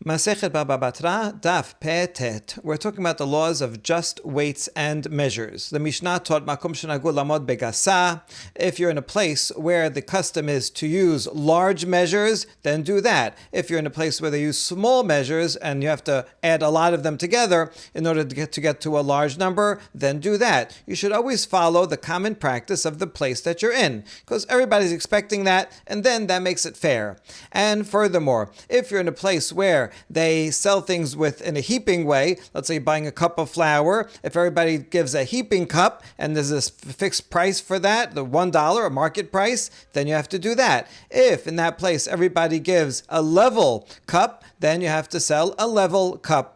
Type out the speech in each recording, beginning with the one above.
Masechet Baba Batra, Daf Pe Tet. We're talking about the laws of just weights and measures. The Mishnah taught Makom Shenagu Lamod Begasa. If you're in a place where the custom is to use large measures, then do that. If you're in a place where they use small measures and you have to add a lot of them together in order to get to a large number, then do that. You should always follow the common practice of the place that you're in, because everybody's expecting that, and then that makes it fair. And furthermore, if you're in a place where they sell things in a heaping way, let's say buying a cup of flour, if everybody gives a heaping cup and there's a fixed price for that, the $1, a market price, then you have to do that. If in that place everybody gives a level cup, then you have to sell a level cup.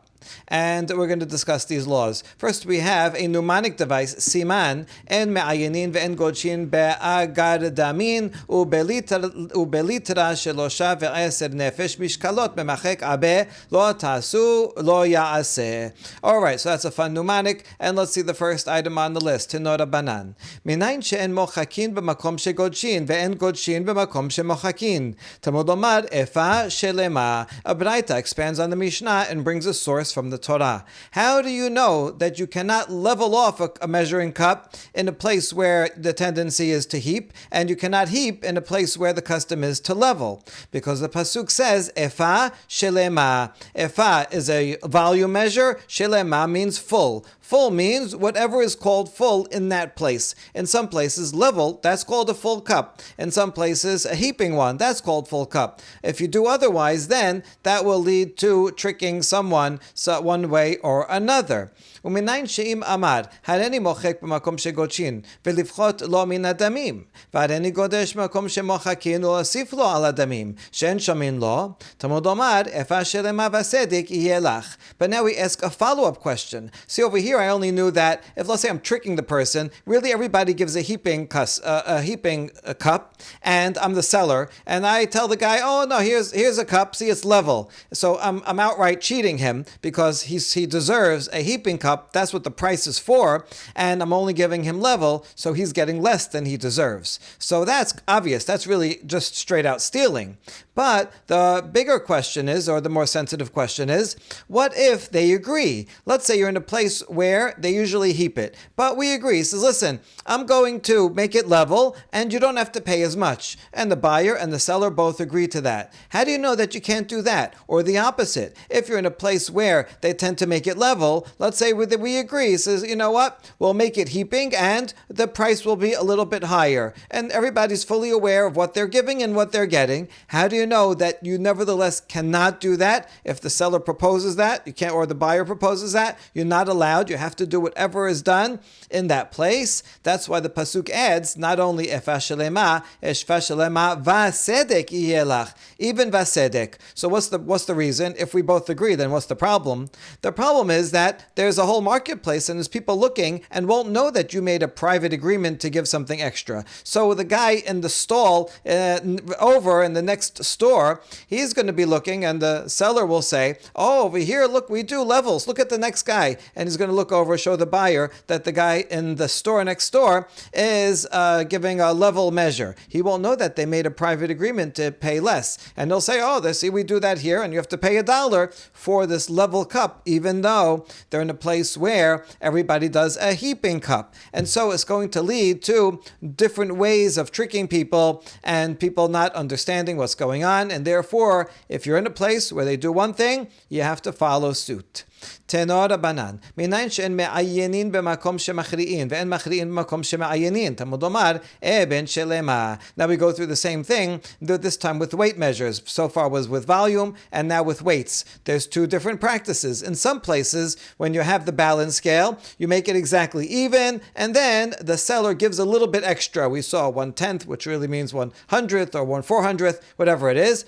And we're going to discuss these laws. First, we have a mnemonic device, siman, en me'ayenin ve'en godshin be'agar damin u'belitra shelosha ve'eser nefesh mishkalot memachek abe lo tasu lo ya'aseh. All right, so that's a fun mnemonic. And let's see the first item on the list, Tinora Banan. Minayin she'en mochakin b'makom shegodshin ve'en godshin b'makom shemochakin. Talmud Omar efa shelema. A Braita expands on the Mishnah and brings a source from the Torah. How do you know that you cannot level off a measuring cup in a place where the tendency is to heap, and you cannot heap in a place where the custom is to level? Because the pasuk says, Efa shelema. Efa is a volume measure. Shelema means full. Full means whatever is called full in that place. In some places, level, that's called a full cup. In some places, a heaping one, that's called full cup. If you do otherwise, then that will lead to tricking someone one way or another. ומניין שאם אמר, הריני מוחק במקום שגודשין, ולפחות לו מן הדמים, והריני גודש במקום שמוחקין, ולהוסיף לו על הדמים, שאין שומין לו, תלמוד אומר, איפה שלמה וסדק יהיה לך. But now we ask a follow-up question. See, over here, I only knew that if, let's say, I'm tricking the person, really everybody gives a heaping cup, and I'm the seller, and I tell the guy, oh no, here's a cup, see, it's level. So I'm outright cheating him because he deserves a heaping cup. That's what the price is for, and I'm only giving him level, so he's getting less than he deserves. So that's obvious. That's really just straight out stealing. But the bigger question is, or the more sensitive question is, what if they agree? Let's say you're in a place where they usually heap it, but we agree. He says, listen, I'm going to make it level, and you don't have to pay as much. And the buyer and the seller both agree to that. How do you know that you can't do that? Or the opposite. If you're in a place where they tend to make it level, let's say we agree. He says, you know what? We'll make it heaping, and the price will be a little bit higher. And everybody's fully aware of what they're giving and what they're getting. How do you know that you nevertheless cannot do that? If the seller proposes that, you can't, or the buyer proposes that, you're not allowed. You have to do whatever is done in that place. That's why the pasuk adds not only efa shelema, eshfa shelema vasedek yelach, even vasedek. So what's the reason? If we both agree, then what's the problem? The problem is that there's a whole marketplace and there's people looking and won't know that you made a private agreement to give something extra. So the guy in the stall over in the next store, he's going to be looking, and the seller will say, oh, over here, look, we do levels. Look at the next guy. And he's going to look over, show the buyer that the guy in the store next door is giving a level measure. He won't know that they made a private agreement to pay less. And they'll say, oh, see, we do that here, and you have to pay $1 for this level cup, even though they're in a place where everybody does a heaping cup. And so it's going to lead to different ways of tricking people and people not understanding what's going on. And therefore, if you're in a place where they do one thing, you have to follow suit. Tenor Banan. Minayin she'en me'ayenin b'makom shemachri'in ve'en machri'in b'makom shema'ayenin. Talmud Omar eben shelema. Now we go through the same thing, this time with weight measures. So far was with volume, and now with weights. There's two different practices. In some places, when you have the balance scale, you make it exactly even, and then the seller gives a little bit extra. We saw 1/10, which really means 1/100th or 1/400th, whatever it is.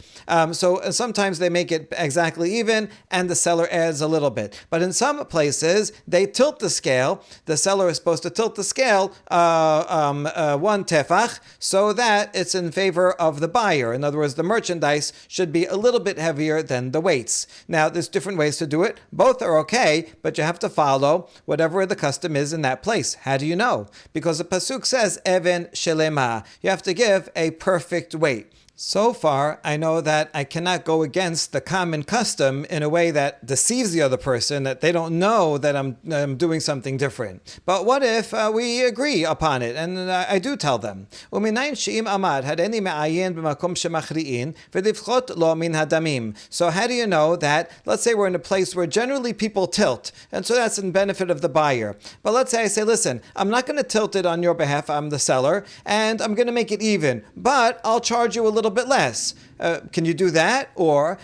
So sometimes they make it exactly even, and the seller adds a little bit. But in some places, they tilt the scale. The seller is supposed to tilt the scale 1 tefach, so that it's in favor of the buyer. In other words, the merchandise should be a little bit heavier than the weights. Now, there's different ways to do it. Both are okay, but you have to follow whatever the custom is in that place. How do you know? Because the pasuk says, Even shelema. You have to give a perfect weight. So far, I know that I cannot go against the common custom in a way that deceives the other person, that they don't know that I'm doing something different. But what if we agree upon it, and I do tell them? So how do you know that, let's say we're in a place where generally people tilt, and so that's in benefit of the buyer. But let's say I say, listen, I'm not going to tilt it on your behalf, I'm the seller, and I'm going to make it even, but I'll charge you a little bit less. Can you do that? Or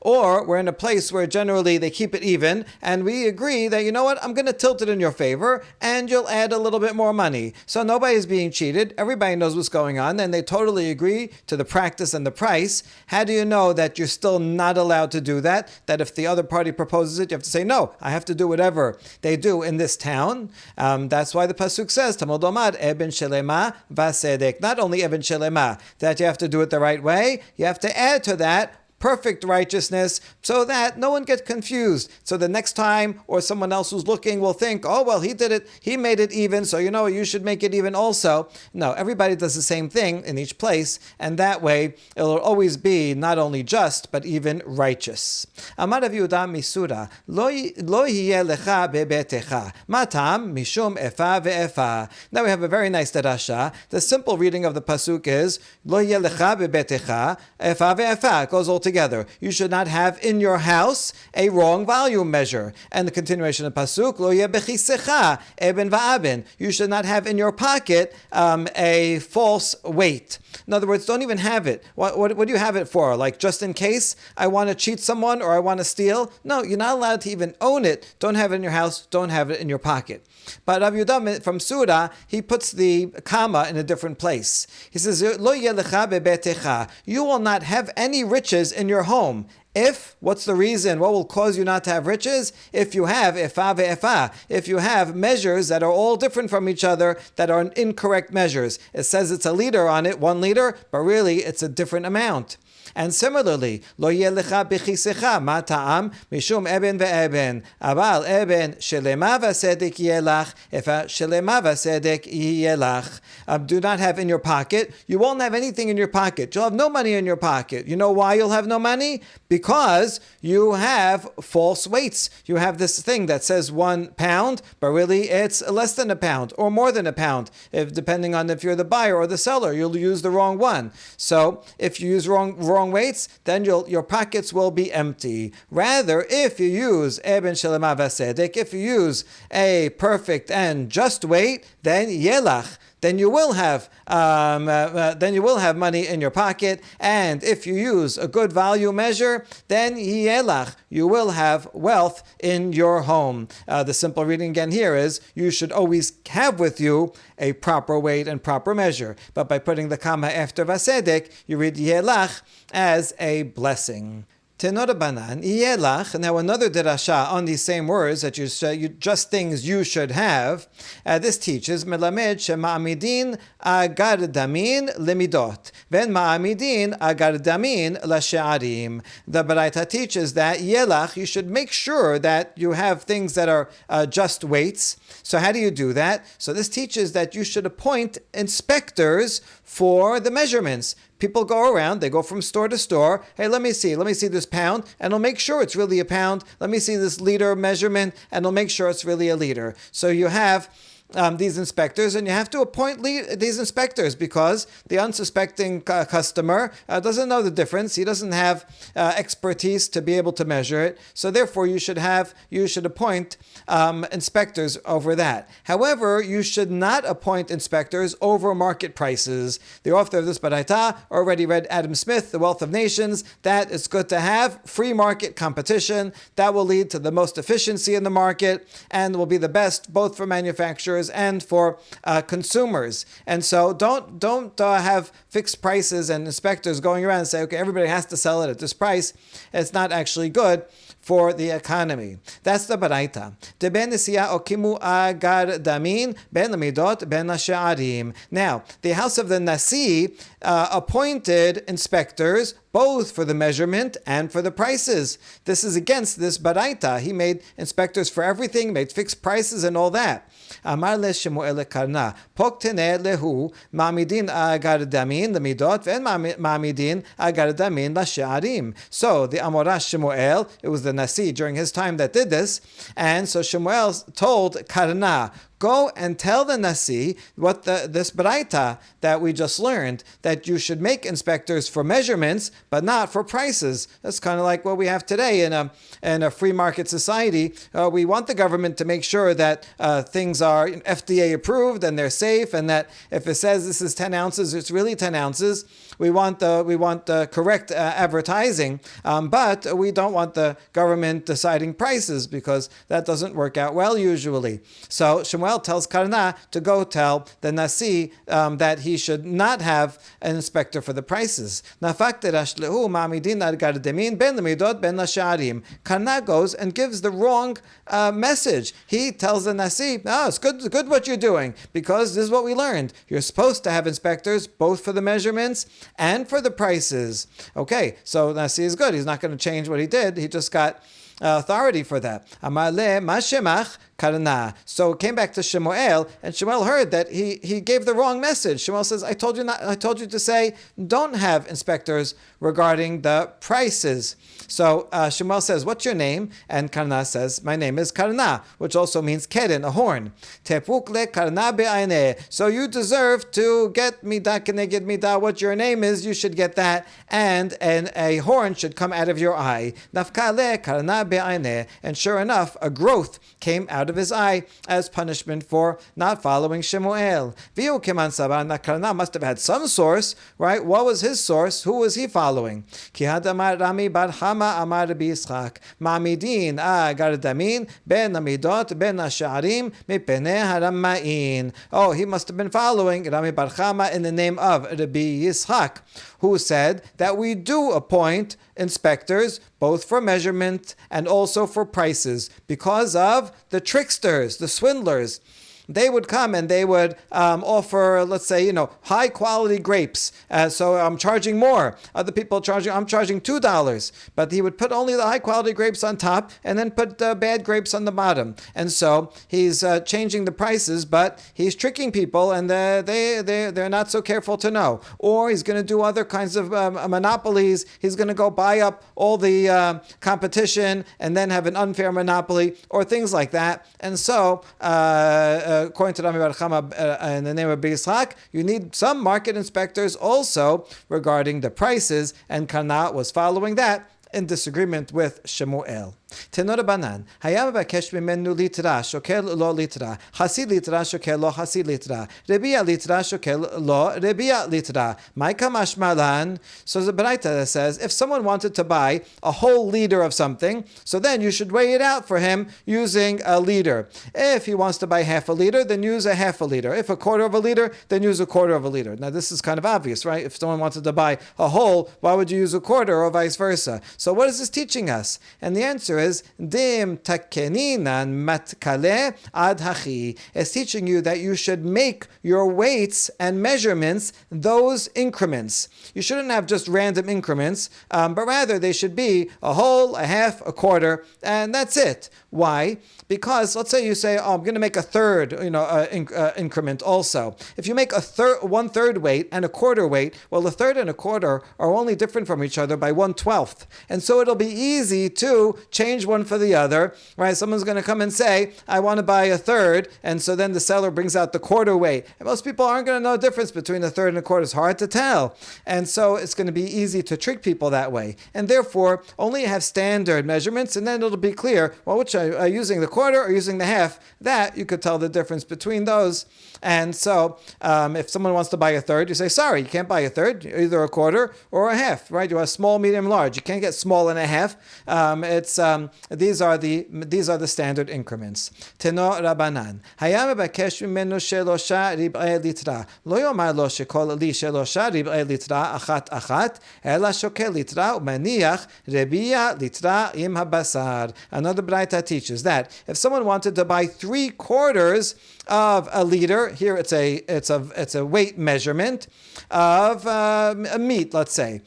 or we're in a place where generally they keep it even, and we agree that, you know what, I'm going to tilt it in your favor, and you'll add a little bit more money. So nobody's being cheated. Everybody knows what's going on, and they totally agree to the practice and the price. How do you know that you're still not allowed to do that? That if the other party proposes it, you have to say, no, I have to do whatever they do in this town. That's why the pasuk says, Tamod Omad, Eben Shelema Vasedek. Not only Eben Shelema, that you have to do it the right way, you have to add to that perfect righteousness, so that no one gets confused. So the next time, or someone else who's looking will think, oh, well, he did it, he made it even, so you should make it even also. No, everybody does the same thing in each place, and that way it'll always be not only just, but even righteous. Amar Rav Yehuda Misura, lo yeh lecha bebetecha, matam mishum efa ve'efa. Now we have a very nice darasha. The simple reading of the pasuk is, lo yeh lecha bebetecha, efa ve'efa. It goes all together. You should not have in your house a wrong volume measure. And the continuation of pasuk, lo yeh bechisecha eben va'aben. You should not have in your pocket a false weight. In other words, don't even have it. What do you have it for? Like, just in case I want to cheat someone or I want to steal? No, you're not allowed to even own it. Don't have it in your house. Don't have it in your pocket. But Rav Yehuda from Surah, he puts the comma in a different place. He says, Lo yeh lecha bebetecha. You will not have any riches in your home. If, what's the reason? What will cause you not to have riches? If you have efa ve'efa, if you have measures that are all different from each other, that are incorrect measures. It says it's a liter on it, 1 liter, but really it's a different amount. And similarly, lo yeh lecha bechisecha, ma ta'am, mishum eben ve'eben, aval eben shelema v'sedek yelach, efa shelema v'sedek yelach. Do not have in your pocket. You won't have anything in your pocket. You'll have no money in your pocket. You know why you'll have no money? Because you have false weights. You have this thing that says 1 pound, but really it's less than a pound or more than a pound. Depending on if you're the buyer or the seller, you'll use the wrong one. So if you use wrong weights, then your pockets will be empty. Rather, if you use Eben Shelema Vasedek, if you use a perfect and just weight, then Yelach, then you will have money in your pocket. And if you use a good value measure, then Yelach, you will have wealth in your home. The simple reading again here is, you should always have with you a proper weight and proper measure. But by putting the comma after Vasedek, you read Yelach as a blessing. Tenorabanan, Yelach. Now another derasha on these same words that you just things you should have. This teaches melamed shema'amidin agar damin lemidot, ven ma'amidin agar damin lashe'arim. The Baraita teaches that Yelach, you should make sure that you have things that are just weights. So how do you do that? So this teaches that you should appoint inspectors for the measurements. People go around, they go from store to store. Hey, let me see this pound, and it'll make sure it's really a pound. Let me see this liter measurement, and it'll make sure it's really a liter. So you have these inspectors, and you have to appoint these inspectors, because the unsuspecting customer doesn't know the difference. He doesn't have expertise to be able to measure it. So therefore, you should appoint inspectors over that. However, you should not appoint inspectors over market prices. The author of this Baraita already read Adam Smith, The Wealth of Nations, that it's good to have free market competition. That will lead to the most efficiency in the market and will be the best both for manufacturers and for consumers. And so don't have fixed prices and inspectors going around and say, okay, everybody has to sell it at this price. It's not actually good for the economy. That's the Baraita. Ben nesiya okimu agar damin ben lemidot ben sha'arim. Now, the house of the Nasi appointed inspectors both for the measurement and for the prices. This is against this baraita. He made inspectors for everything, made fixed prices and all that. Amar le Shemuel karna poktene lehu mamidin agar damin lemidot ve'en mamidin agar damin lasharim. So the Amorash Shemuel, it was the Nasi during his time that did this, and so Shemuel told Karna, go and tell the Nasi what this baraita that we just learned, that you should make inspectors for measurements, but not for prices. That's kind of like what we have today in a free market society. We want the government to make sure that things are FDA approved and they're safe, and that if it says this is 10 ounces, it's really 10 ounces. We want the correct advertising, but we don't want the government deciding prices, because that doesn't work out well usually. So Shemuel tells Karna to go tell the Nasi that he should not have an inspector for the prices. Karna goes and gives the wrong message. He tells the Nasi, it's good what you're doing, because this is what we learned. You're supposed to have inspectors both for the measurements and for the prices. Okay, so Nasi is good. He's not going to change what he did. He just got authority for that. Amar le mashemach karna. So it came back to Shemuel, and Shemuel heard that he gave the wrong message. Shemuel says, I told you to say don't have inspectors regarding the prices. So Shemuel says, what's your name? And Karna says, my name is Karna, which also means keren, a horn. Tepuk le karna be'ayneh. So you deserve to get midah keneged midah. What your name is, you should get that, and a horn should come out of your eye. Nafka le karna be'ayneh. And sure enough, a growth came out of his eye as punishment for not following Shemuel. Viu keman saban. Karna must have had some source, right? What was his source? Who was he following? Ki hadamar Rami bar Hama amar Rabbi Yitzchak ma'amidin agar damin ben amidot ben ash'arim mipenei harama'in. Oh, he must have been following Rami bar Hama in the name of Rabbi Yitzchak, who said that we do appoint inspectors both for measurement and also for prices because of the tricksters, the swindlers. They would come and they would offer, let's say, high quality grapes. So I'm charging more. Other people I'm charging $2. But he would put only the high quality grapes on top and then put bad grapes on the bottom. And so he's changing the prices, but he's tricking people, and they're not so careful to know. Or he's going to do other kinds of monopolies. He's going to go buy up all the competition and then have an unfair monopoly or things like that. And so according to Rami bar Chama in the name of Yitzchak, you need some market inspectors also regarding the prices, and Karna was following that in disagreement with Shemuel. Tenor Banan, Hayam Bakesh Mimenu Litra, Shokel lo Litra, Hasi Litra, Shokel lo Hasi Litra, Rebia Litra, Shokel lo Rebia Litra, Maika Mashmalan. So the Baraita says, if someone wanted to buy a whole liter of something, so then you should weigh it out for him using a liter. If he wants to buy half a liter, then use a half a liter. If a quarter of a liter, then use a quarter of a liter. Now this is kind of obvious, right? If someone wanted to buy a whole, why would you use a quarter or vice versa? So what is this teaching us? And the answer is dim takeninan matkale ad hachi. It's teaching you that you should make your weights and measurements those increments. You shouldn't have just random increments, but rather they should be a whole, a half, a quarter, and that's it. Why? Because let's say you say, I'm going to make a third, increment also. If you make a 1/3 weight and a quarter weight, well, a third and a quarter are only different from each other by 1/12, and so it'll be easy to change one for the other. Right? Someone's going to come and say, I want to buy a third, and so then the seller brings out the quarter weight, and most people aren't going to know the difference between a third and a quarter. It's hard to tell, and so it's going to be easy to trick people that way, and therefore only have standard measurements, and then it'll be clear, well, which are using the quarter or using the half, that you could tell the difference between those. And so if someone wants to buy a third, you say, sorry, you can't buy a third, either a quarter or a half, right? You have small, medium, large. You can't get small and a half. It's these are the standard increments. Teno Rabanan. Hayam bekesh mimenu shelosha rib'ei litra. Lo yomar lo shekol li shelosha rib'ei litra achat achat, ela shokel litra umaniach rebiya litra im habasar. Another Braita teaches that if someone wanted to buy 3/4 of a liter, here it's a weight measurement of a meat, let's say.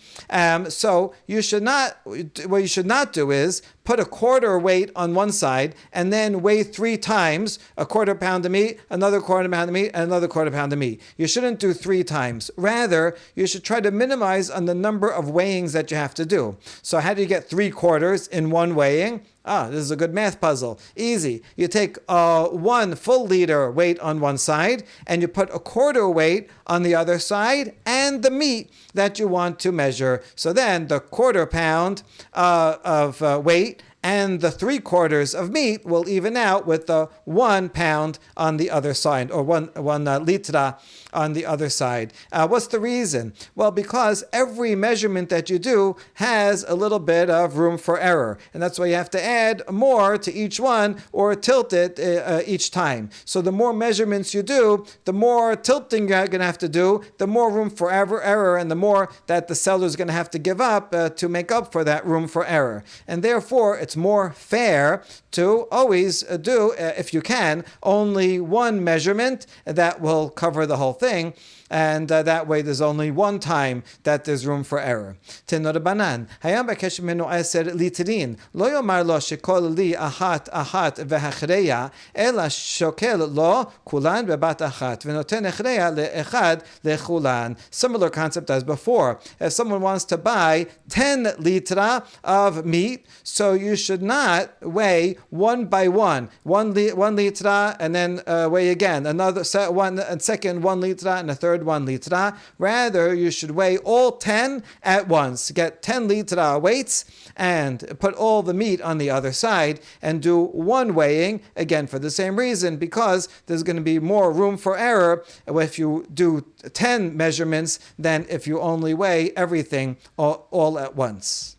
So what you should not do is put a quarter weight on one side and then weigh 3 times a quarter pound of meat, another quarter pound of meat, and another quarter pound of meat. You shouldn't do 3 times. Rather, you should try to minimize on the number of weighings that you have to do. So how do you get 3/4 in one weighing? This is a good math puzzle. Easy. You take 1 full liter weight on one side, and you put a quarter weight on the other side, and the meat that you want to measure. So then the quarter pound of weight and the 3/4 of meat will even out with the 1 pound on the other side, or one litra on the other side. What's the reason? Well, because every measurement that you do has a little bit of room for error, and that's why you have to add more to each one or tilt it each time. So the more measurements you do, the more tilting you're going to have to do, the more room for error, and the more that the seller is going to have to give up to make up for that room for error. And therefore, it's more fair to always do, if you can, only one measurement that will cover the whole thing. And that way there's only one time that there's room for error. Teno Rabanan, hayam bekesh mimenu 10 litrin, lo yomar lo shekol li achat v'hachreya, ela shokel lo kulan bebat achat, v'noten hechreya le'echad lechulan. Similar concept as before. If someone wants to buy 10 litra of meat, so you should not weigh one by one litra, and then weigh again, another one, and second 1 litra, and a third 1 litra. Rather, you should weigh all 10 at once. Get 10 litra weights and put all the meat on the other side and do one weighing, again for the same reason, because there's going to be more room for error if you do 10 measurements than if you only weigh everything all at once.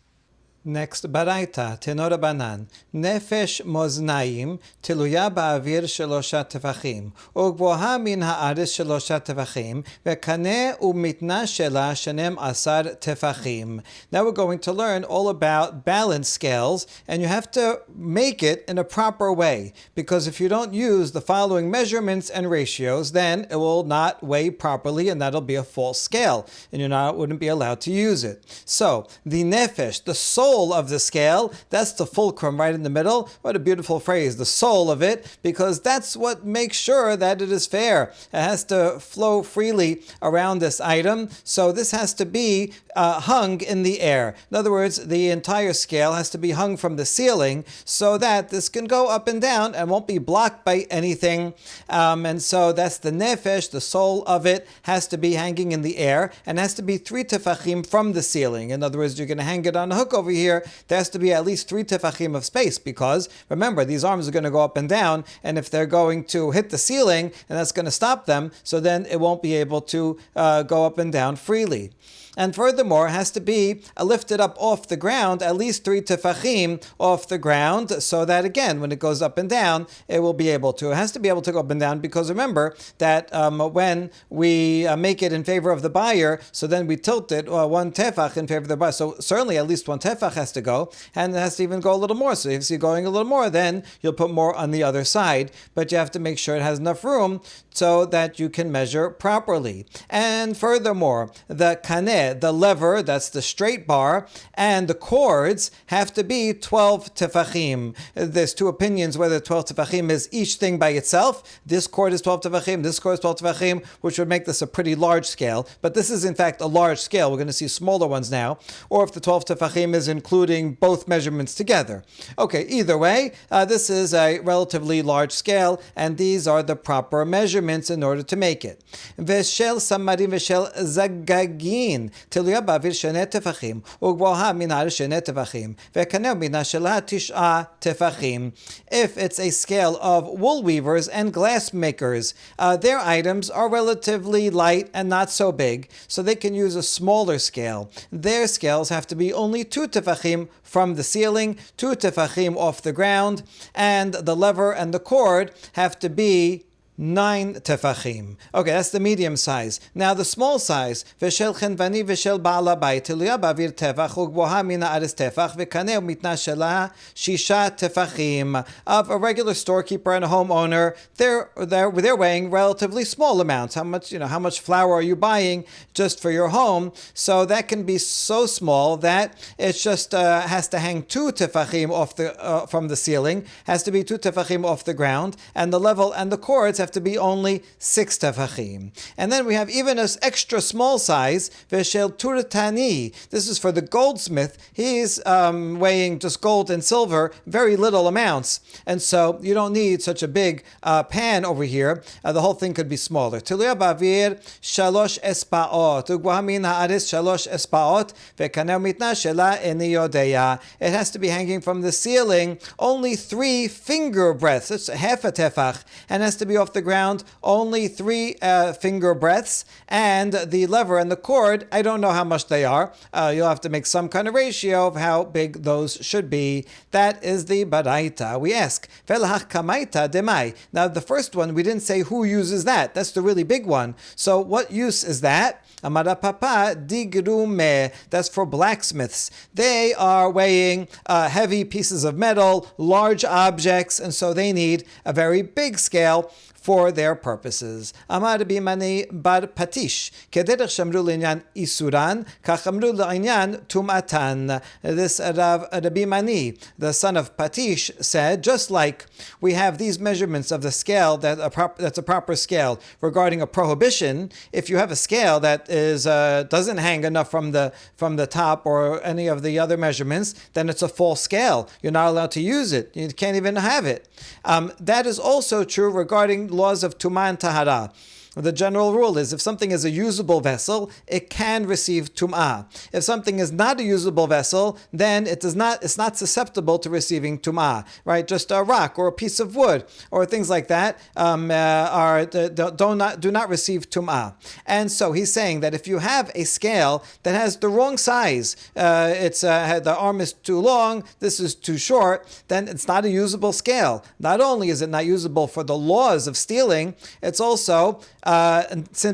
Next, Baraita, Teno Rabanan, Nefesh Moznaim, Tiluya Ba'avir Shelosha Tefachim, Ugboha Min Ha'aris Shelosha Tefachim, Vekane Umitna Shela Shenem Asar Tefachim. Now we're going to learn all about balance scales, and you have to make it in a proper way, because if you don't use the following measurements and ratios, then it will not weigh properly, and that'll be a false scale, and you wouldn't be allowed to use it. So, the Nefesh, the soul of the scale, that's the fulcrum right in the middle. What a beautiful phrase, the soul of it, because that's what makes sure that it is fair. It has to flow freely around this item, so this has to be hung in the air. In other words, the entire scale has to be hung from the ceiling so that this can go up and down and won't be blocked by anything. And so that's the nefesh, the soul of it, has to be hanging in the air and has to be 3 tefachim from the ceiling. In other words, you're going to hang it on a hook over here. There has to be at least 3 tefachim of space, because remember, these arms are going to go up and down, and if they're going to hit the ceiling, and that's going to stop them, so then it won't be able to go up and down freely. And furthermore, it has to be lifted up off the ground, at least 3 tefachim off the ground, so that again, when it goes up and down, it will be able to. It has to be able to go up and down, because remember that when we make it in favor of the buyer, so then we tilt it 1 tefach in favor of the buyer. So certainly at least 1 tefach has to go, and it has to even go a little more. So if you're going a little more, then you'll put more on the other side, but you have to make sure it has enough room so that you can measure properly. And furthermore, the kaneh, the lever, that's the straight bar, and the cords have to be 12 tefachim. There's 2 opinions whether 12 tefachim is each thing by itself. This cord is 12 tefachim, this cord is 12 tefachim, which would make this a pretty large scale. But this is in fact a large scale. We're going to see smaller ones now. Or if the 12 tefachim is including both measurements together. Okay, either way, this is a relatively large scale, and these are the proper measurements in order to make it. Veshel samarim veshel zagagin. תלויה באוויר שני טפחים, וגבוהה מן הארץ שני טפחים, וקנה ומינה שלה 9 טפחים. If it's a scale of wool weavers and glass makers, their items are relatively light and not so big, so they can use a smaller scale. Their scales have to be only 2 tefachim from the ceiling, 2 tefachim off the ground, and the lever and the cord have to be 9 tefachim. Okay, that's the medium size. Now the small size, v'shel chenvani v'shel ba'al habayit, teluya ba'avir tefach, u'gboha min ha'aretz tefach, v'kaneh u'mitna shela 6 tefachim. Of a regular storekeeper and a homeowner, they're weighing relatively small amounts. How much flour are you buying just for your home? So that can be so small that it just has to hang 2 tefachim off from the ceiling, has to be 2 tefachim off the ground, and the level and the cords have to be only 6 tefachim. And then we have even an extra small size, v'shel turatani. This is for the goldsmith. He's weighing just gold and silver, very little amounts. And so you don't need such a big pan over here. The whole thing could be smaller. Teluya ba'avir 3 espaot. Ugboha min ha'aretz 3 espaot. V'kaneh mitna shela eni yodeya. It has to be hanging from the ceiling only 3 finger breadths. It's half a tefach. And has to be off the ground only 3 finger breadths, and the lever and the cord, I don't know how much they are. You'll have to make some kind of ratio of how big those should be. That is the baraita. We ask, velahach kamaita demai. Now the first one, we didn't say who uses that. That's the really big one. So what use is that? Amara papa digrume. That's for blacksmiths. They are weighing heavy pieces of metal, large objects, and so they need a very big scale for their purposes. Amar Rabbi Mani bar Patish, kederech shamru l'inyan isuran, kach amru l'inyan tumatan. This Rabbi Mani, the son of Patish, said, just like we have these measurements of the scale that's a proper scale regarding a prohibition, if you have a scale that is doesn't hang enough from the top or any of the other measurements, then it's a false scale. You're not allowed to use it. You can't even have it. That is also true regarding laws of Tumah and Tahara. The general rule is if something is a usable vessel, it can receive tum'ah. If something is not a usable vessel, then it's not susceptible to receiving tum'ah. Right? Just a rock or a piece of wood or things like that do not receive tum'ah. And so he's saying that if you have a scale that has the wrong size, the arm is too long, this is too short, then it's not a usable scale. Not only is it not usable for the laws of stealing, it's also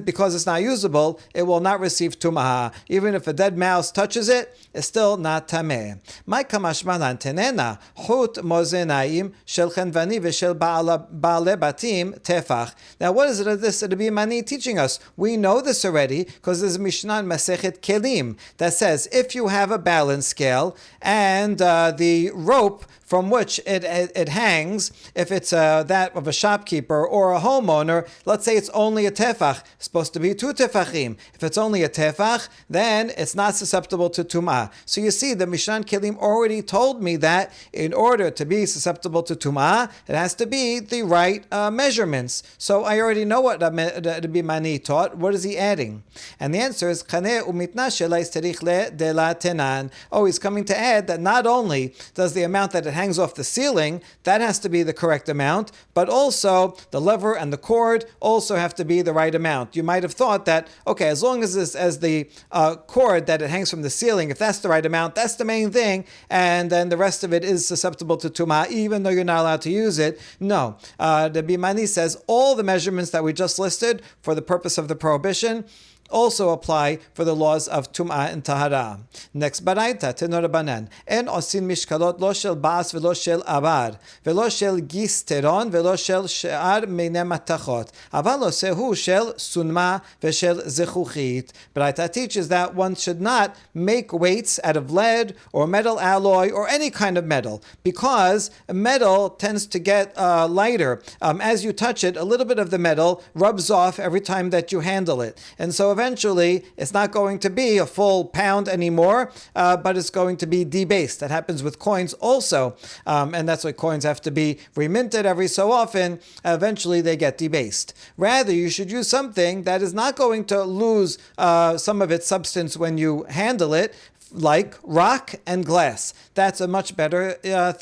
because it's not usable, it will not receive tumah. Even if a dead mouse touches it, it's still not tameh. My kamashmalan tenena hut mozenaim shel chenvani v'shel baale batim tefach. Now, what is it this Rabbi Mani teaching us? We know this already because there's a Mishnah in Masechet Kelim that says if you have a balance scale and the rope from which it hangs, if it's that of a shopkeeper or a homeowner, let's say it's only a tefach, it's supposed to be 2 tefachim. If it's only a tefach, then it's not susceptible to tumah. So you see, the Mishnah Kelim already told me that in order to be susceptible to tumah, it has to be the right measurements. So I already know what Rabbi Mani taught. What is he adding? And the answer is, oh, he's coming to add that not only does the amount that it hangs off the ceiling, that has to be the correct amount, but also the lever and the cord also have to be the right amount. You might have thought that, okay, as long as the cord that it hangs from the ceiling, if that's the right amount, that's the main thing, and then the rest of it is susceptible to tumah, even though you're not allowed to use it. No. The Bimani says all the measurements that we just listed for the purpose of the prohibition also apply for the laws of Tum'ah and Tahara. Next baraita, tenor banan. En osin mishkalot lo shel ba'as velo shel abar, velo shel gis teron, velo shel she'ar meine matachot. Aval osehu shel sunma veshel zechuchit. Baraita teaches that one should not make weights out of lead or metal alloy or any kind of metal, because metal tends to get lighter. As you touch it, a little bit of the metal rubs off every time that you handle it. And so eventually it's not going to be a full pound anymore, but it's going to be debased. That happens with coins also, and that's why coins have to be reminted every so often. Eventually they get debased. Rather, you should use something that is not going to lose some of its substance when you handle it, like rock and glass. That's a much better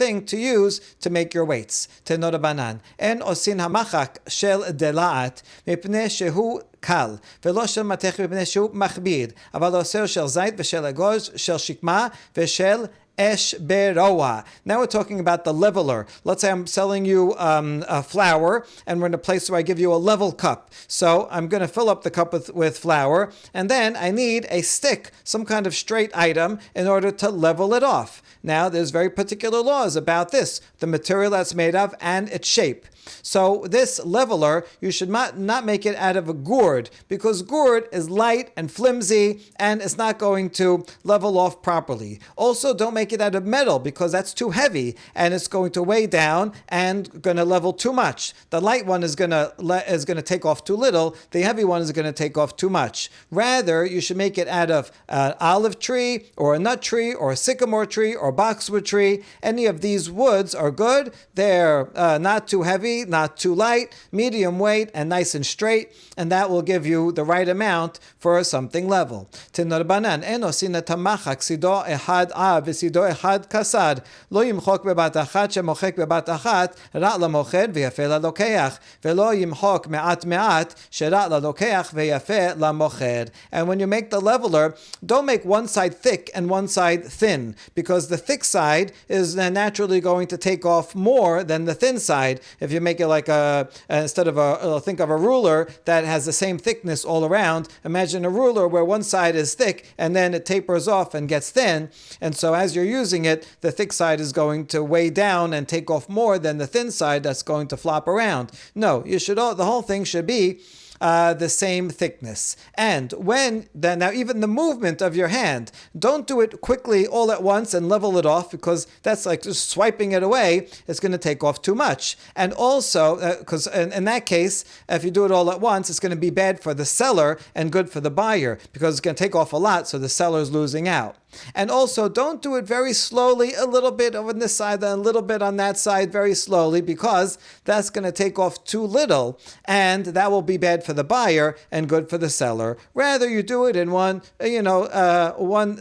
thing to use to make your weights. Tenor banan. En osin hamachak shel delaat mipnei shehu קל, ולא של מתך מפני שהוא מכביד, אבל עושה של זית ושל אגוז, של שקמה ושל Esh beroa. Now we're talking about the leveler. Let's say I'm selling you a flour, and we're in a place where I give you a level cup. So I'm going to fill up the cup with flour, and then I need a stick, some kind of straight item, in order to level it off. Now there's very particular laws about this, the material that's made of and its shape. So this leveler, you should not make it out of a gourd, because gourd is light and flimsy and it's not going to level off properly. Also, don't make it out of metal, because that's too heavy and it's going to weigh down and going to level too much. The light one is going to take off too little. The heavy one is going to take off too much. Rather, you should make it out of an olive tree or a nut tree or a sycamore tree or boxwood tree. Any of these woods are good. They're not too heavy, not too light, medium weight, and nice and straight, and that will give you the right amount for something level. Tenor banan, en osin tamachak sido ehad av v'sido ehad kasad, lo yimchok bebat achat shemochek bebat achat, ra' lamoched v'yafeh lalokeach, v'lo yimchok me'at me'at, shera' lalokeach v'yafeh lamoched. And when you make the leveler, don't make one side thick and one side thin, because the thick side is naturally going to take off more than the thin side. If you make it like instead of think of a ruler that has the same thickness all around, imagine a ruler where one side is thick and then it tapers off and gets thin. And so as you're using it, the thick side is going to weigh down and take off more than the thin side that's going to flop around. No, the whole thing should be the same thickness. And now even the movement of your hand, don't do it quickly all at once and level it off, because that's like just swiping it away. It's going to take off too much. And also, because in that case, if you do it all at once, it's going to be bad for the seller and good for the buyer, because it's going to take off a lot, so the seller's losing out. And also, don't do it very slowly, a little bit on this side, then a little bit on that side, very slowly, because that's going to take off too little, and that will be bad for the buyer and good for the seller. Rather, you do it in one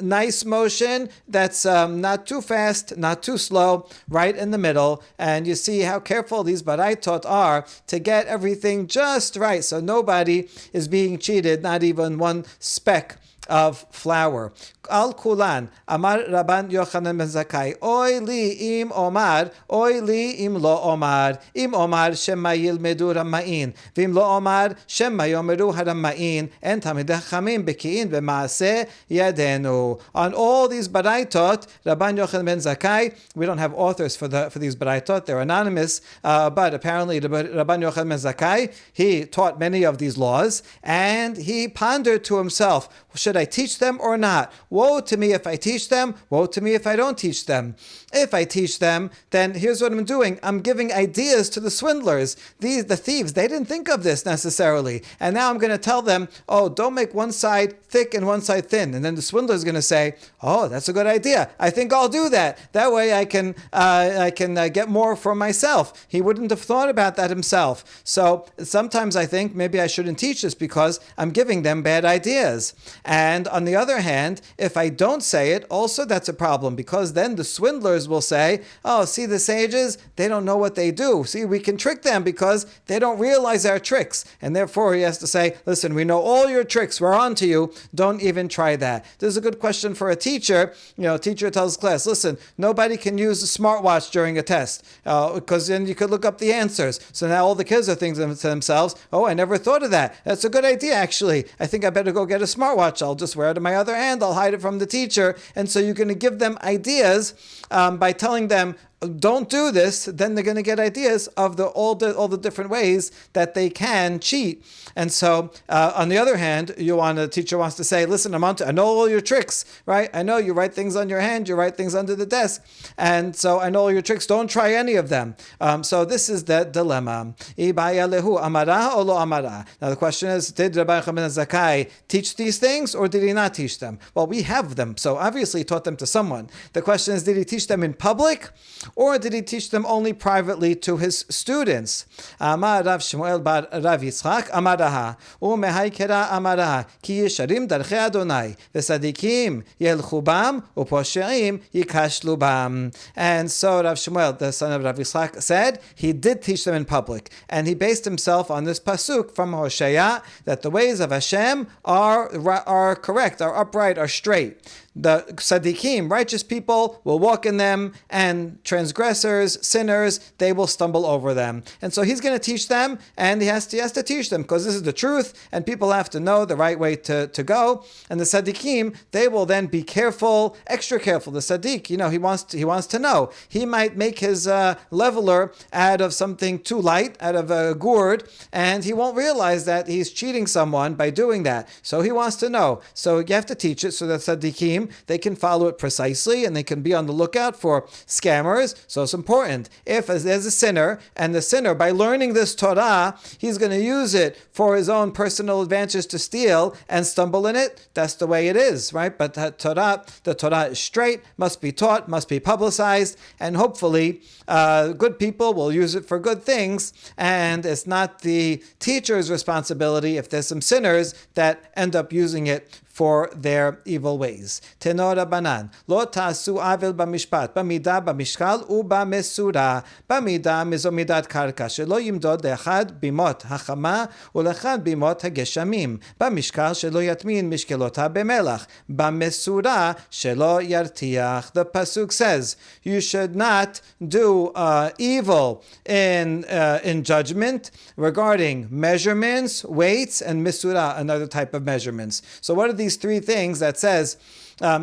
nice motion that's not too fast, not too slow, right in the middle, and you see how careful these baraitot are to get everything just right, so nobody is being cheated, not even one speck of flour. Al kulan, Amar Rabban Yochanan ben Zakkai, Oy li im omar, Oy li im lo omar, im omar shema yilmedu rama'in, vim lo omar shema yomeru harama'in, en tamidei chachamim beki'in v'maaseh yadenu. On all these baraitot, Rabban Yochanan ben Zakkai, we don't have authors for these baraitot, they're anonymous, but apparently Rabban Yochanan ben Zakkai, he taught many of these laws, and he pondered to himself, should I teach them or not? Woe to me if I teach them, woe to me if I don't teach them. If I teach them, then here's what I'm doing. I'm giving ideas to the swindlers. The thieves, they didn't think of this necessarily. And now I'm going to tell them, oh, don't make one side thick and one side thin. And then the swindler is going to say, oh, that's a good idea. I think I'll do that. That way I can get more for myself. He wouldn't have thought about that himself. So sometimes I think maybe I shouldn't teach this because I'm giving them bad ideas. And on the other hand, if I don't say it, also that's a problem, because then the swindlers will say, oh, see the sages, they don't know what they do. See, we can trick them because they don't realize our tricks. And therefore he has to say, listen, we know all your tricks, we're on to you, don't even try that. This is a good question for a teacher. A teacher tells class, listen, nobody can use a smartwatch during a test, because then you could look up the answers. So now all the kids are thinking to themselves, oh, I never thought of that. That's a good idea, actually. I think I better go get a smartwatch. I'll just wear it in my other hand. I'll hide it from the teacher. And so you're going to give them ideas by telling them, don't do this, then they're going to get ideas of all the different ways that they can cheat. And so, on the other hand, the teacher wants to say, listen, I know all your tricks, right? I know you write things on your hand, you write things under the desk, and so I know all your tricks. Don't try any of them. So this is the dilemma. Amara or lo amara? Now the question is, did Rabbi Yochanan ben Zakkai teach these things, or did he not teach them? Well, we have them, so obviously he taught them to someone. The question is, did he teach them in public, or did he teach them only privately to his students? Amar Rav Shmuel bar Rav Yitzchak Amaraha u'mehaykera Amaraha ki yesharim darchei Adonai v'sadikim yelchu bam u'posheim yikashlu bam. And so Rav Shmuel, the son of Rav Yitzchak, said he did teach them in public, and he based himself on this pasuk from Hosea that the ways of Hashem are correct, are upright, are straight. The tzaddikim, righteous people, will walk in them, and transgressors, sinners, they will stumble over them. And so he's going to teach them, and he has to teach them, because this is the truth, and people have to know the right way to go. And the tzaddikim, they will then be careful, extra careful. The tzaddik, he wants to know. He might make his leveler out of something too light, out of a gourd, and he won't realize that he's cheating someone by doing that. So he wants to know. So you have to teach it so that tzaddikim, they can follow it precisely, and they can be on the lookout for scammers. So it's important. If there's a sinner, and the sinner, by learning this Torah, he's going to use it for his own personal advantage to steal and stumble in it, that's the way it is, right? But the Torah is straight, must be taught, must be publicized, and hopefully good people will use it for good things, and it's not the teacher's responsibility if there's some sinners that end up using it for their evil ways. Tenor Rabbanan, lo ta'asu avil b'mishpat, b'mida b'mishkal u'b'mesura, b'mida mizomidat karka, shelo yimdod le'echad bimot hachama u'le'echad bimot hageshamim, b'mishkal shelo yatmin mishkelota b'melach, b'mesura shelo yartiach. The pasuk says you should not do evil in judgment regarding measurements, weights, and misura, another type of measurements. So what are these three things that says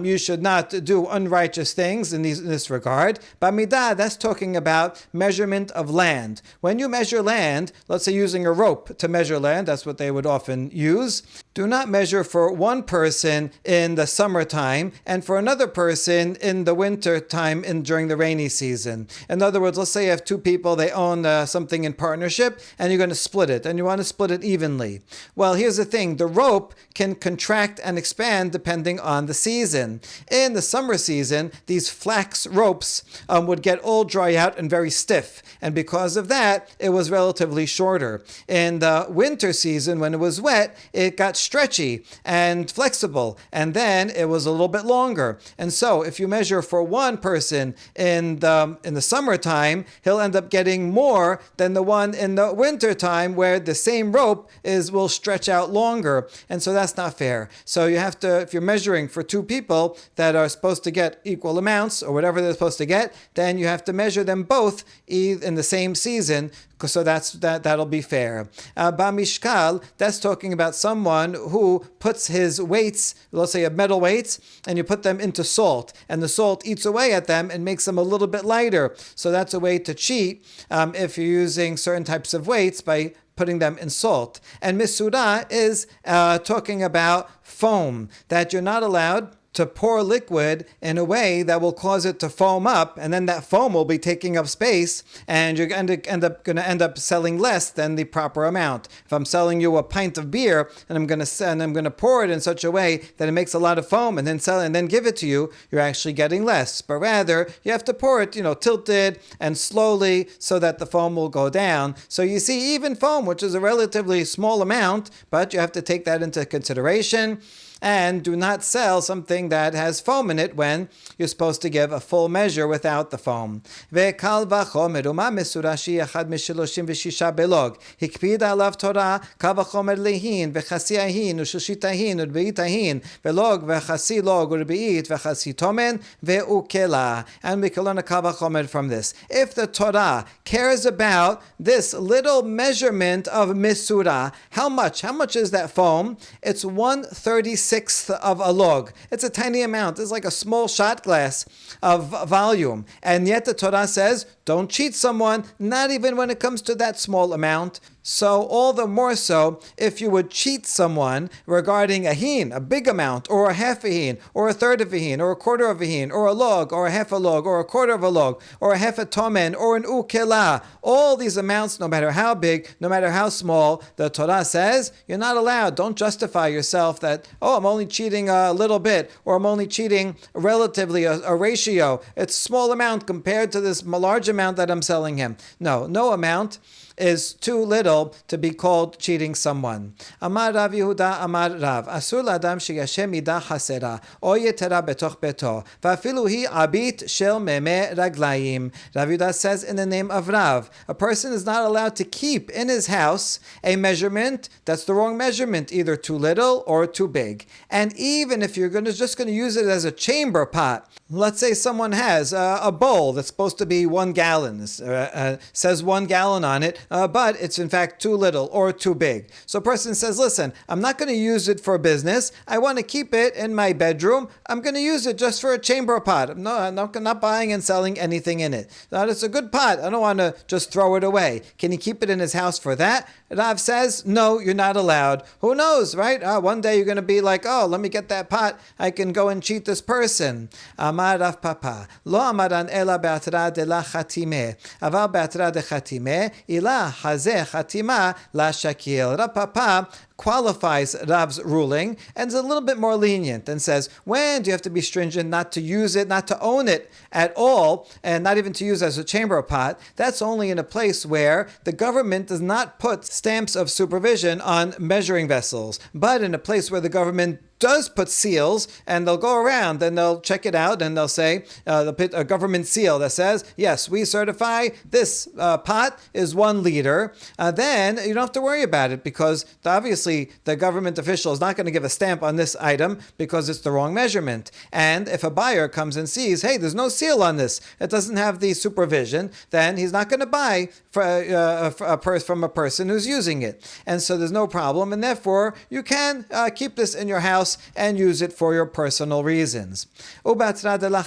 you should not do unrighteous things in this regard? Bamidah, that's talking about measurement of land. When you measure land, let's say using a rope to measure land, that's what they would often use. Do not measure for one person in the summertime and for another person in the winter time during the rainy season. In other words, let's say you have two people, they own something in partnership, and you're going to split it, and you want to split it evenly. Well, here's the thing. The rope can contract and expand depending on the season. In the summer season, these flax ropes would get all dry out and very stiff, and because of that, it was relatively shorter. In the winter season, when it was wet, it got stretchy and flexible, and then it was a little bit longer. And so if you measure for one person in the summertime, he'll end up getting more than the one in the winter time, where the same rope will stretch out longer. And so that's not fair. So you have to, if you're measuring for two people that are supposed to get equal amounts or whatever they're supposed to get, then you have to measure them both in the same season, so that'll be fair. Bamishkal, that's talking about someone who puts his weights, let's say metal weights, and you put them into salt, and the salt eats away at them and makes them a little bit lighter. So that's a way to cheat if you're using certain types of weights by putting them in salt. And misura is talking about foam, that you're not allowed to pour liquid in a way that will cause it to foam up, and then that foam will be taking up space, and you're going to end up selling less than the proper amount. If I'm selling you a pint of beer and I'm going to pour it in such a way that it makes a lot of foam and then give it to you, you're actually getting less. But rather, you have to pour it, tilted and slowly so that the foam will go down. So you see, even foam, which is a relatively small amount, but you have to take that into consideration. And do not sell something that has foam in it when you're supposed to give a full measure without the foam. Ve'kal v'chomer uma mesura she'echad misheloshim v'shisha belog. Hikpida alav Torah kal v'chomer lehin v'chasi ahin u'shishit ahin u'rbe'it ahin velog v'chasi log u'rbe'it v'chasi tomen ve'ukela. And we can learn a kal v'chomer from this. If the Torah cares about this little measurement of misura, how much is that foam? It's 1/36 1/6 of a log. It's a tiny amount. It's like a small shot glass of volume. And yet the Torah says, don't cheat someone, not even when it comes to that small amount. So all the more so if you would cheat someone regarding a hin, a big amount, or a half a hin, or a third of a hin, or a quarter of a hin, or a log, or a half a log, or a quarter of a log, or a half a tomen, or an ukela. All these amounts, no matter how big, no matter how small, the Torah says you're not allowed. Don't justify yourself that, oh, I'm only cheating a little bit, or I'm only cheating relatively a ratio. It's a small amount compared to this large amount that I'm selling him. No amount is too little to be called cheating someone. Amar Rav Yehuda Amar Rav, Asur l'adam sheyashem midah hasera, o yetera betoch beto, va'afilu hi abit shel meme raglayim. Rav Yehuda says in the name of Rav, a person is not allowed to keep in his house a measurement that's the wrong measurement, either too little or too big. And even if you're just going to use it as a chamber pot, let's say someone has a bowl that's supposed to be 1 gallon, says 1 gallon on it, but it's in fact too little or too big. So a person says, listen, I'm not going to use it for business. I want to keep it in my bedroom. I'm going to use it just for a chamber pot. I'm not buying and selling anything in it. Now, it's a good pot. I don't want to just throw it away. Can he keep it in his house for that? Rav says, no, you're not allowed. Who knows, right? One day you're going to be like, oh, let me get that pot. I can go and cheat this person. Amar Rav Papa, lo amaran ela be'atra de la chatime, aval be'atra de chatime, ila hazeh chatima la shakil. Rav Papa qualifies Rav's ruling and is a little bit more lenient and says, when do you have to be stringent not to use it, not to own it at all, and not even to use as a chamber pot? That's only in a place where the government does not put stamps of supervision on measuring vessels, but in a place where the government does put seals, and they'll go around and they'll check it out and they'll say, they'll put a government seal that says, yes, we certify this pot is 1 liter. Then you don't have to worry about it, because obviously the government official is not going to give a stamp on this item because it's the wrong measurement. And if a buyer comes and sees, hey, there's no seal on this, it doesn't have the supervision, then he's not going to buy from a person who's using it. And so there's no problem, and therefore you can keep this in your house and use it for your personal reasons. Batra de la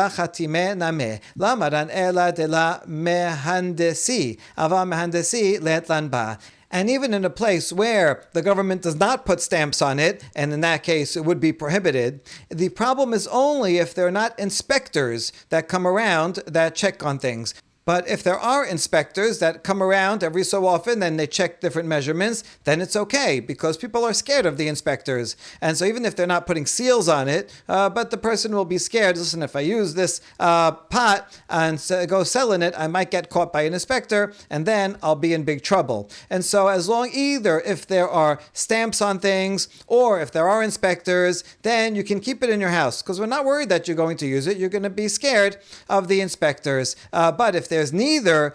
chatime name, lamaran ela de la mehandesi, ava mehandesi lehetlan ba. And even in a place where the government does not put stamps on it, and in that case it would be prohibited, the problem is only if there are not inspectors that come around that check on things. But if there are inspectors that come around every so often and they check different measurements, then it's okay, because people are scared of the inspectors. And so even if they're not putting seals on it, but the person will be scared, listen, if I use this pot and go selling it, I might get caught by an inspector, and then I'll be in big trouble. And so as long, either if there are stamps on things or if there are inspectors, then you can keep it in your house, because we're not worried that you're going to use it. You're going to be scared of the inspectors. But if there's neither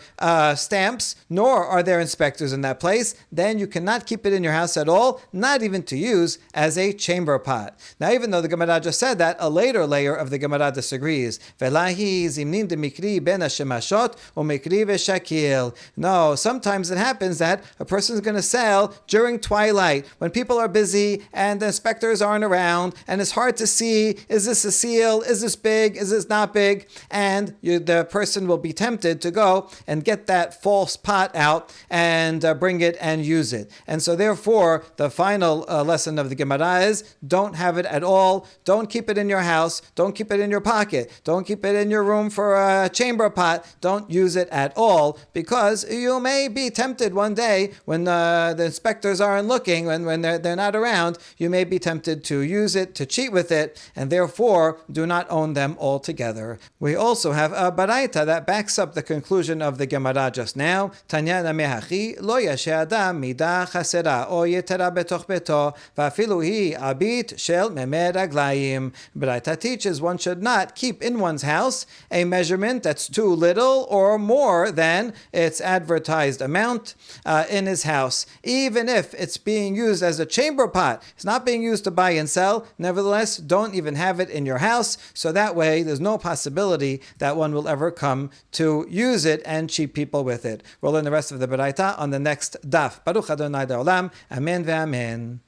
stamps nor are there inspectors in that place, then you cannot keep it in your house at all, not even to use as a chamber pot. Now, even though the Gemara just said that, a later layer of the Gemara disagrees. Velahi zimnin de mikri ben hashemashot umikri v'shakil. No, sometimes it happens that a person is going to sell during twilight when people are busy and the inspectors aren't around, and it's hard to see, is this a seal, is this big, is this not big, and the person will be tempted to go and get that false pot out and bring it and use it. And so therefore, the final lesson of the Gemara is, don't have it at all. Don't keep it in your house. Don't keep it in your pocket. Don't keep it in your room for a chamber pot. Don't use it at all, because you may be tempted one day when the inspectors aren't looking, when they're not around, you may be tempted to use it, to cheat with it, and therefore do not own them altogether. We also have a baraita that backs up the conclusion of the Gemara just now. Tanya namehachi lo yashe adam midah chasera o yetera betoch beto va'afilu hi abit shel meme raglayim. Baraita teaches one should not keep in one's house a measurement that's too little or more than its advertised amount in his house, even if it's being used as a chamber pot. It's not being used to buy and sell. Nevertheless, don't even have it in your house, so that way there's no possibility that one will ever come to use it and cheat people with it. We'll learn the rest of the Baraita on the next daf. Baruch Adonai Olam. Amen ve'amen.